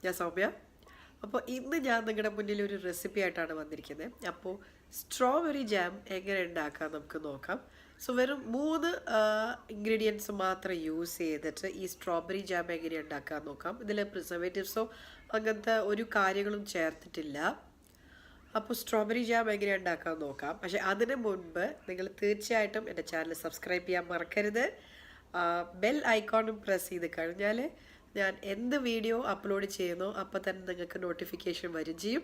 ഞാൻ സൗമ്യ. അപ്പോൾ ഇന്ന് ഞാൻ നിങ്ങളുടെ മുന്നിൽ ഒരു റെസിപ്പി ആയിട്ടാണ് വന്നിരിക്കുന്നത്. അപ്പോൾ സ്ട്രോബെറി ജാം എങ്ങനെ ഉണ്ടാക്കാം നമുക്ക് നോക്കാം. സോ വെറും 3 ഇൻഗ്രീഡിയൻസ് മാത്രം യൂസ് ചെയ്തിട്ട് ഈ സ്ട്രോബെറി ജാം എങ്ങനെ ഉണ്ടാക്കാൻ നോക്കാം. ഇതിൽ പ്രിസർവേറ്റീവ്സോ അങ്ങനത്തെ ഒരു കാര്യങ്ങളും ചേർത്തിട്ടില്ല. അപ്പോൾ സ്ട്രോബെറി ജാം എങ്ങനെ ഉണ്ടാക്കാൻ നോക്കാം. പക്ഷേ അതിന് മുൻപ് നിങ്ങൾ തീർച്ചയായിട്ടും എൻ്റെ ചാനൽ സബ്സ്ക്രൈബ് ചെയ്യാൻ മറക്കരുത്. ബെൽ ഐക്കോണും പ്രസ് ചെയ്ത് കഴിഞ്ഞാൽ ഞാൻ എന്ത് വീഡിയോ അപ്ലോഡ് ചെയ്യുന്നോ അപ്പോൾ തന്നെ നിങ്ങൾക്ക് നോട്ടിഫിക്കേഷൻ വരും ചെയ്യും.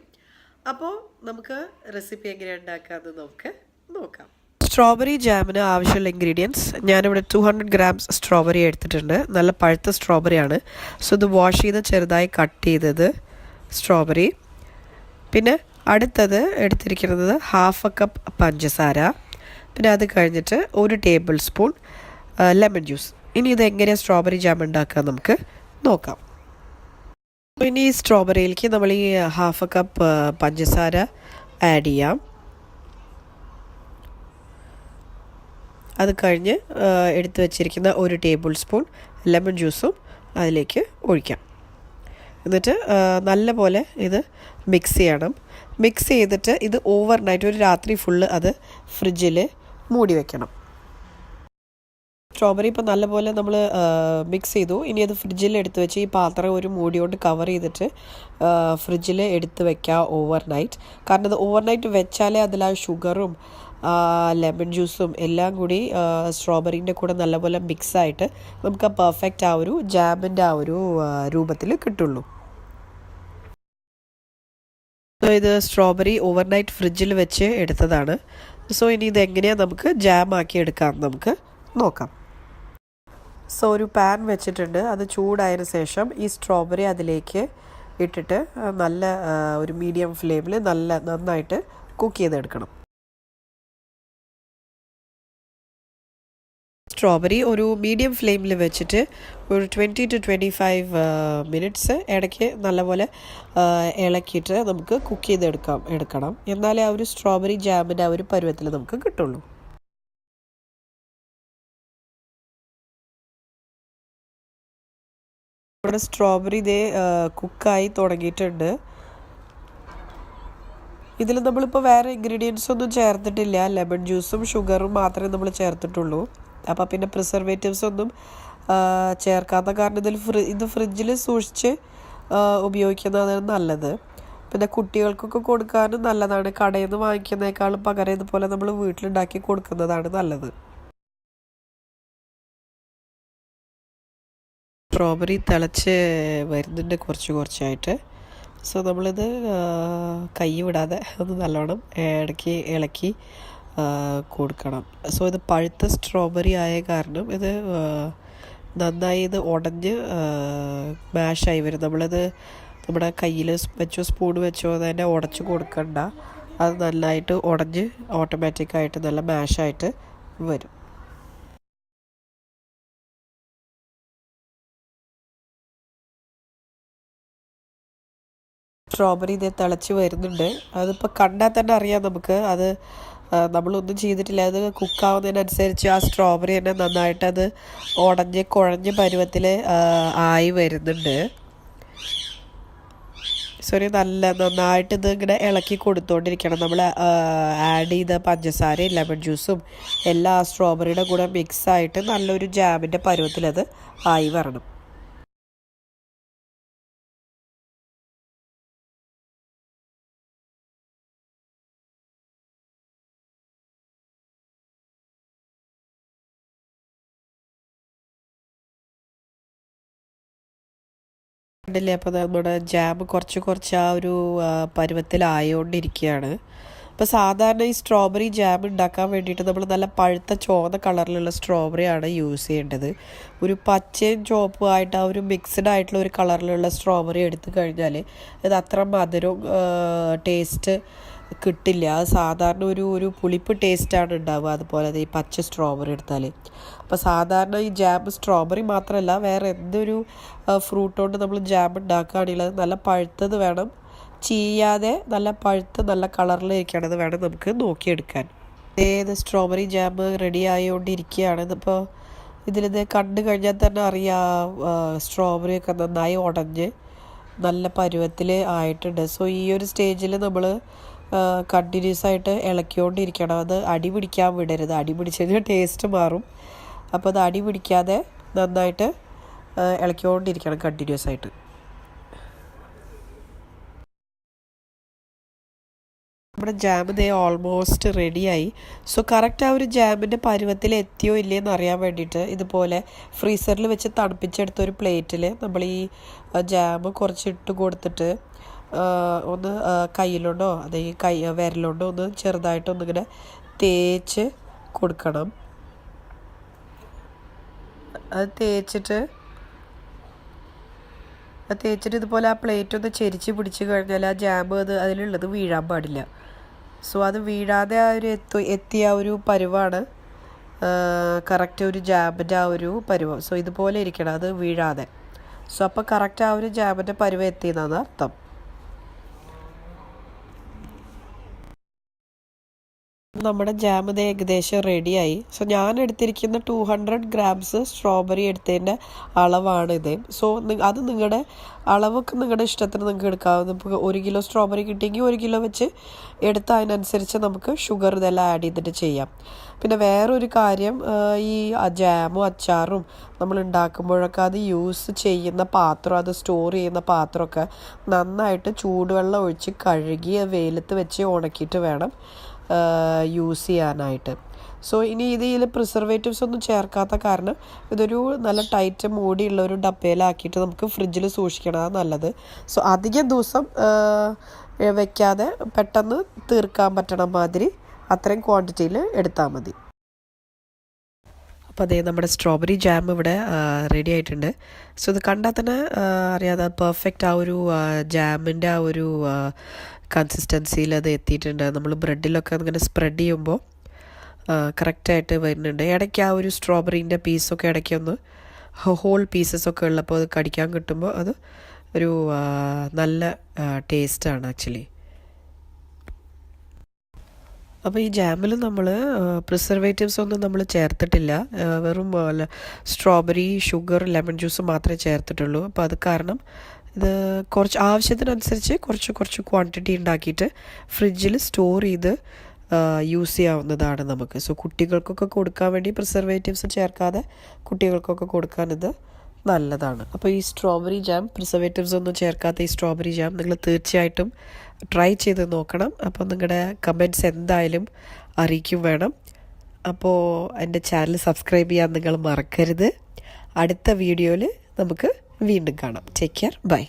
അപ്പോൾ നമുക്ക് റെസിപ്പി എങ്ങനെ ഉണ്ടാക്കാമെന്ന് നമുക്ക് നോക്കാം. സ്ട്രോബെറി ജാമിന് ആവശ്യമുള്ള ഇൻഗ്രീഡിയൻസ് ഞാനിവിടെ 200 ഗ്രാംസ് സ്ട്രോബെറി എടുത്തിട്ടുണ്ട്. നല്ല പഴുത്ത സ്ട്രോബെറിയാണ്. സോ ഇത് വാഷ് ചെയ്ത് ചെറുതായി കട്ട് ചെയ്തത് സ്ട്രോബെറി. പിന്നെ അടുത്തത് എടുത്തിരിക്കുന്നത് 1/2 കപ്പ് പഞ്ചസാര. പിന്നെ അത് കഴിഞ്ഞിട്ട് 1 ടേബിൾ സ്പൂൺ ലെമൺ ജ്യൂസ്. ഇനി ഇത് എങ്ങനെയാണ് സ്ട്രോബെറി ജാം ഉണ്ടാക്കുക നമുക്ക് നോക്കാം. ഇനി ഈ സ്ട്രോബെറിയിലേക്ക് നമ്മൾ ഈ 1/2 കപ്പ് പഞ്ചസാര ആഡ് ചെയ്യാം. അത് കഴിഞ്ഞ് എടുത്തു വച്ചിരിക്കുന്ന 1 ടേബിൾ സ്പൂൺ ലെമൺ ജ്യൂസും അതിലേക്ക് ഒഴിക്കാം. എന്നിട്ട് നല്ലപോലെ ഇത് മിക്സ് ചെയ്യണം. മിക്സ് ചെയ്തിട്ട് ഇത് ഓവർനൈറ്റ് ഒരു രാത്രി ഫുള്ള് അത് ഫ്രിഡ്ജിൽ മൂടി വയ്ക്കണം. സ്ട്രോബെറി ഇപ്പോൾ നല്ലപോലെ നമ്മൾ മിക്സ് ചെയ്തു. ഇനി അത് ഫ്രിഡ്ജിൽ എടുത്ത് വെച്ച് ഈ പാത്രം ഒരു മൂടി കൊണ്ട് കവർ ചെയ്തിട്ട് ഫ്രിഡ്ജിൽ എടുത്ത് വെക്കുക ഓവർനൈറ്റ്. കാരണം അത് ഓവർനൈറ്റ് വെച്ചാലേ അതിൽ ആ ഷുഗറും ലെമൺ ജ്യൂസും എല്ലാം കൂടി സ്ട്രോബെറീൻ്റെ കൂടെ നല്ലപോലെ മിക്സായിട്ട് നമുക്ക് ആ പെർഫെക്റ്റ് ആ ഒരു ജാമിൻ്റെ ആ ഒരു രൂപത്തിൽ കിട്ടുള്ളൂ. ഇത് സ്ട്രോബെറി ഓവർനൈറ്റ് ഫ്രിഡ്ജിൽ വെച്ച് എടുത്തതാണ്. സോ ഇനി ഇത് എങ്ങനെയാണ് നമുക്ക് ജാം ആക്കി എടുക്കാം നമുക്ക് നോക്കാം. സോ ഒരു പാൻ വെച്ചിട്ടുണ്ട്. അത് ചൂടായതിനു ശേഷം ഈ സ്ട്രോബെറി അതിലേക്ക് ഇട്ടിട്ട് നല്ല ഒരു മീഡിയം ഫ്ലെയിമിൽ നന്നായിട്ട് കുക്ക് ചെയ്തെടുക്കണം. സ്ട്രോബെറി ഒരു മീഡിയം ഫ്ലെയിമിൽ വെച്ചിട്ട് ഒരു 20 to 25 മിനിറ്റ്സ് ഇടയ്ക്ക് നല്ലപോലെ ഇളക്കിയിട്ട് നമുക്ക് കുക്ക് എടുക്കണം. എന്നാലേ ആ ഒരു സ്ട്രോബെറി ജാമിൻ്റെ ആ ഒരു പരുവത്തിൽ നമുക്ക് കിട്ടുള്ളൂ. ഇവിടെ സ്ട്രോബെറി ഇതേ കുക്കായി തുടങ്ങിയിട്ടുണ്ട്. ഇതിൽ നമ്മളിപ്പോൾ വേറെ ഇൻഗ്രീഡിയൻസ് ഒന്നും ചേർത്തിട്ടില്ല. ലെമൺ ജ്യൂസും ഷുഗറും മാത്രമേ നമ്മൾ ചേർത്തിട്ടുള്ളൂ. അപ്പോൾ പിന്നെ പ്രിസർവേറ്റീവ്സ് ഒന്നും ചേർക്കാത്ത കാരണം ഇത് ഫ്രിഡ്ജിൽ സൂക്ഷിച്ച് ഉപയോഗിക്കുന്നതാണ് നല്ലത്. പിന്നെ കുട്ടികൾക്കൊക്കെ കൊടുക്കാനും നല്ലതാണ്. കടയിൽ നിന്ന് വാങ്ങിക്കുന്നതിനേക്കാളും പകരം ഇതുപോലെ നമ്മൾ വീട്ടിലുണ്ടാക്കി കൊടുക്കുന്നതാണ് നല്ലത്. സ്ട്രോബെറി തിളച്ച് വരുന്നുണ്ട് കുറച്ചായിട്ട്. സോ നമ്മളിത് കൈ വിടാതെ ഒന്ന് നല്ലോണം ഇടയ്ക്ക് ഇളക്കി കൊടുക്കണം. സോ ഇത് പഴുത്ത സ്ട്രോബെറി ആയ കാരണം ഇത് നന്നായി ഇത് ഉടഞ്ഞ് മാഷായി വരും. നമ്മളിത് നമ്മുടെ കയ്യിൽ വെച്ചോ സ്പൂൺ വെച്ചോ തന്നെ ഉടച്ച് കൊടുക്കണ്ട. അത് നന്നായിട്ട് ഉടഞ്ഞ് ഓട്ടോമാറ്റിക്കായിട്ട് നല്ല മാഷായിട്ട് വരും. സ്ട്രോബെറി ഇത് തിളച്ച് വരുന്നുണ്ട്. അതിപ്പോൾ കണ്ടാൽ തന്നെ അറിയാം നമുക്ക്. അത് നമ്മളൊന്നും ചെയ്തിട്ടില്ല. അത് കുക്കാവുന്നതിനനുസരിച്ച് ആ സ്ട്രോബെറി തന്നെ നന്നായിട്ട് അത് കുഴഞ്ഞ പരുവത്തിൽ ആയി വരുന്നുണ്ട്. നന്നായിട്ട് ഇത് ഇങ്ങനെ ഇളക്കി കൊടുത്തുകൊണ്ടിരിക്കണം. നമ്മൾ ആഡ് ചെയ്ത പഞ്ചസാരയും ലെമൺ ജ്യൂസും എല്ലാ സ്ട്രോബെറിയുടെ കൂടെ മിക്സായിട്ട് നല്ലൊരു ജാമിൻ്റെ പരുവത്തിലത് ആയി വരണം. ില്ലേ അപ്പോൾ നമ്മുടെ ജാം കുറച്ച് ആ ഒരു പരുവത്തിലായോണ്ടിരിക്കുകയാണ്. അപ്പോൾ സാധാരണ ഈ സ്ട്രോബെറി ജാം ഉണ്ടാക്കാൻ വേണ്ടിയിട്ട് നമ്മൾ നല്ല പഴുത്ത ചുവന്ന കളറിലുള്ള സ്ട്രോബെറിയാണ് യൂസ് ചെയ്യേണ്ടത്. ഒരു പച്ചയും ചുവപ്പും ആയിട്ട് ആ ഒരു മിക്സ്ഡ് ആയിട്ടുള്ള ഒരു കളറിലുള്ള സ്ട്രോബെറി എടുത്തു കഴിഞ്ഞാൽ ഇത് അത്ര മധുരവും ടേസ്റ്റ് കിട്ടില്ല. അത് സാധാരണ ഒരു പുളിപ്പ് ടേസ്റ്റാണ് ഉണ്ടാവുക. അതുപോലെ ഈ പച്ച സ്ട്രോബെറി എടുത്താൽ. അപ്പോൾ സാധാരണ ഈ ജാം സ്ട്രോബെറി മാത്രമല്ല വേറെ എന്തൊരു ഫ്രൂട്ട് കൊണ്ട് നമ്മൾ ജാം ഉണ്ടാക്കുകയാണെങ്കിൽ അത് നല്ല പഴുത്തത് വേണം. ചീയാതെ നല്ല പഴുത്ത് നല്ല കളറിലിരിക്കണത് വേണം നമുക്ക് നോക്കിയെടുക്കാൻ. ഏത് സ്ട്രോബെറി ജാം റെഡി ആയിക്കൊണ്ടിരിക്കുകയാണ്. ഇതിപ്പോൾ ഇതിലിത് കണ്ടു കഴിഞ്ഞാൽ തന്നെ അറിയാം സ്ട്രോബെറി ഒക്കെ നന്നായി ഉടഞ്ഞ് നല്ല പരുവത്തിൽ ആയിട്ടുണ്ട്. സോ ഈ ഒരു സ്റ്റേജിൽ നമ്മൾ കണ്ടിന്യൂസ് ആയിട്ട് ഇളക്കിക്കൊണ്ടിരിക്കണം. അത് അടി പിടിക്കാൻ വിടരുത്. അടി പിടിച്ച് കഴിഞ്ഞാൽ ടേസ്റ്റ് മാറും. അപ്പോൾ അത് അടി പിടിക്കാതെ നന്നായിട്ട് ഇളക്കിക്കൊണ്ടിരിക്കണം കണ്ടിന്യൂസ് ആയിട്ട്. നമ്മുടെ ജാം ഇതേ ഓൾമോസ്റ്റ് റെഡിയായി. സോ കറക്റ്റ് ആ ഒരു ജാമിൻ്റെ പരുവത്തിൽ എത്തിയോ ഇല്ലയെന്ന് അറിയാൻ വേണ്ടിയിട്ട് ഇതുപോലെ ഫ്രീസറിൽ വെച്ച് തണുപ്പിച്ചെടുത്ത ഒരു പ്ലേറ്റിൽ നമ്മൾ ഈ ജാം കുറച്ചിട്ട് കൊടുത്തിട്ട് ഒന്ന് കയ്യിലുണ്ടോ അല്ലെങ്കിൽ വിരലുണ്ടോ ഒന്ന് ചെറുതായിട്ടൊന്നിങ്ങനെ തേച്ച് കൊടുക്കണം. അത് തേച്ചിട്ട് ഇതുപോലെ ആ പ്ലേറ്റ് ഒന്ന് ചെരിച്ച് പിടിച്ച് കഴിഞ്ഞാൽ ആ ജാം അതിലുള്ളത് വീഴാൻ പാടില്ല. സോ അത് വീഴാതെ ആ ഒരു എത്തിയ ഒരു പരുവാണ് കറക്റ്റ് ഒരു ജാമിൻ്റെ ആ ഒരു പരുവം. സോ ഇതുപോലെ ഇരിക്കണം, അത് വീഴാതെ. സോ അപ്പോൾ കറക്റ്റ് ആ ഒരു ജാമിൻ്റെ പരുവം എത്തിയെന്നാണ് അർത്ഥം. നമ്മുടെ ജാം ഇത് ഏകദേശം റെഡിയായി. സോ ഞാൻ എടുത്തിരിക്കുന്ന 200 grams സ്ട്രോബെറി എടുത്തതിൻ്റെ അളവാണിത്. സോ അത് നിങ്ങളുടെ അളവൊക്കെ നിങ്ങളുടെ ഇഷ്ടത്തിന് നിങ്ങൾക്ക് എടുക്കാം. ഇപ്പോൾ 1 കിലോ സ്ട്രോബെറി കിട്ടിയെങ്കിൽ 1 കിലോ വെച്ച് എടുത്ത് അതിനനുസരിച്ച് നമുക്ക് ഷുഗർ ഇതെല്ലാം ആഡ് ചെയ്തിട്ട് ചെയ്യാം. പിന്നെ വേറൊരു കാര്യം, ഈ ജാമും അച്ചാറും നമ്മൾ ഉണ്ടാക്കുമ്പോഴൊക്കെ അത് യൂസ് ചെയ്യുന്ന പാത്രം, അത് സ്റ്റോർ ചെയ്യുന്ന പാത്രമൊക്കെ നന്നായിട്ട് ചൂടുവെള്ളം ഒഴിച്ച് കഴുകി വെയിലത്ത് വെച്ച് ഉണക്കിയിട്ട് വേണം യൂസ് ചെയ്യാനായിട്ട്. സോ ഇനി ഇതിൽ പ്രിസർവേറ്റീവ്സ് ഒന്നും ചേർക്കാത്ത കാരണം ഇതൊരു നല്ല ടൈറ്റ് മൂടിയുള്ള ഒരു ഡപ്പയിലാക്കിയിട്ട് നമുക്ക് ഫ്രിഡ്ജിൽ സൂക്ഷിക്കണതാണ് നല്ലത്. സോ അധികം ദിവസം വെക്കാതെ പെട്ടെന്ന് തീർക്കാൻ പറ്റണ മാതിരി അത്രയും ക്വാണ്ടിറ്റിയിൽ എടുത്താൽ മതി. അപ്പോൾ അതേ നമ്മുടെ സ്ട്രോബെറി ജാം ഇവിടെ റെഡി ആയിട്ടുണ്ട്. സോ ഇത് കണ്ടാൽ തന്നെ അറിയാതെ പെർഫെക്റ്റ് ആ ഒരു ജാമിൻ്റെ ആ ഒരു കൺസിസ്റ്റൻസിയിൽ അത് എത്തിയിട്ടുണ്ട്. നമ്മൾ ബ്രെഡിലൊക്കെ അങ്ങനെ സ്പ്രെഡ് ചെയ്യുമ്പോൾ കറക്റ്റായിട്ട് വരുന്നുണ്ട്. ഇടയ്ക്ക് ആ ഒരു സ്ട്രോബെറീൻ്റെ പീസൊക്കെ ഇടയ്ക്കൊന്ന് ഹോൾ പീസസൊക്കെ ഉള്ളപ്പോൾ അത് കടിക്കാൻ കിട്ടുമ്പോൾ അത് ഒരു നല്ല ടേസ്റ്റാണ് ആക്ച്വലി. അപ്പോൾ ഈ ജാമിൽ നമ്മൾ പ്രിസർവേറ്റീവ്സ് ഒന്നും നമ്മൾ ചേർത്തിട്ടില്ല. വെറും സ്ട്രോബെറി, ഷുഗർ, ലെമൺ ജ്യൂസ് മാത്രമേ ചേർത്തിട്ടുള്ളൂ. അപ്പോൾ അത് കാരണം ഇത് കുറച്ച് ആവശ്യത്തിനനുസരിച്ച് കുറച്ച് ക്വാണ്ടിറ്റി ഉണ്ടാക്കിയിട്ട് ഫ്രിഡ്ജിൽ സ്റ്റോർ ചെയ്ത് യൂസ് ചെയ്യാവുന്നതാണ് നമുക്ക്. സോ കുട്ടികൾക്കൊക്കെ കൊടുക്കാൻ വേണ്ടി പ്രിസർവേറ്റീവ്സ് ചേർക്കാതെ കുട്ടികൾക്കൊക്കെ കൊടുക്കാൻ ഇത് നല്ലതാണ്. അപ്പോൾ ഈ സ്ട്രോബെറി ജാം, പ്രിസർവേറ്റീവ്സ് ഒന്നും ചേർക്കാത്ത ഈ സ്ട്രോബെറി ജാം നിങ്ങൾ തീർച്ചയായിട്ടും ട്രൈ ചെയ്ത് നോക്കണം. അപ്പോൾ നിങ്ങളുടെ കമൻറ്റ്സ് എന്തായാലും അറിയിക്കും വേണം. അപ്പോൾ എൻ്റെ ചാനൽ സബ്സ്ക്രൈബ് ചെയ്യാൻ നിങ്ങൾ മറക്കരുത്. അടുത്ത വീഡിയോയിൽ നമുക്ക് വീണ്ടും കാണാം. Take care, by.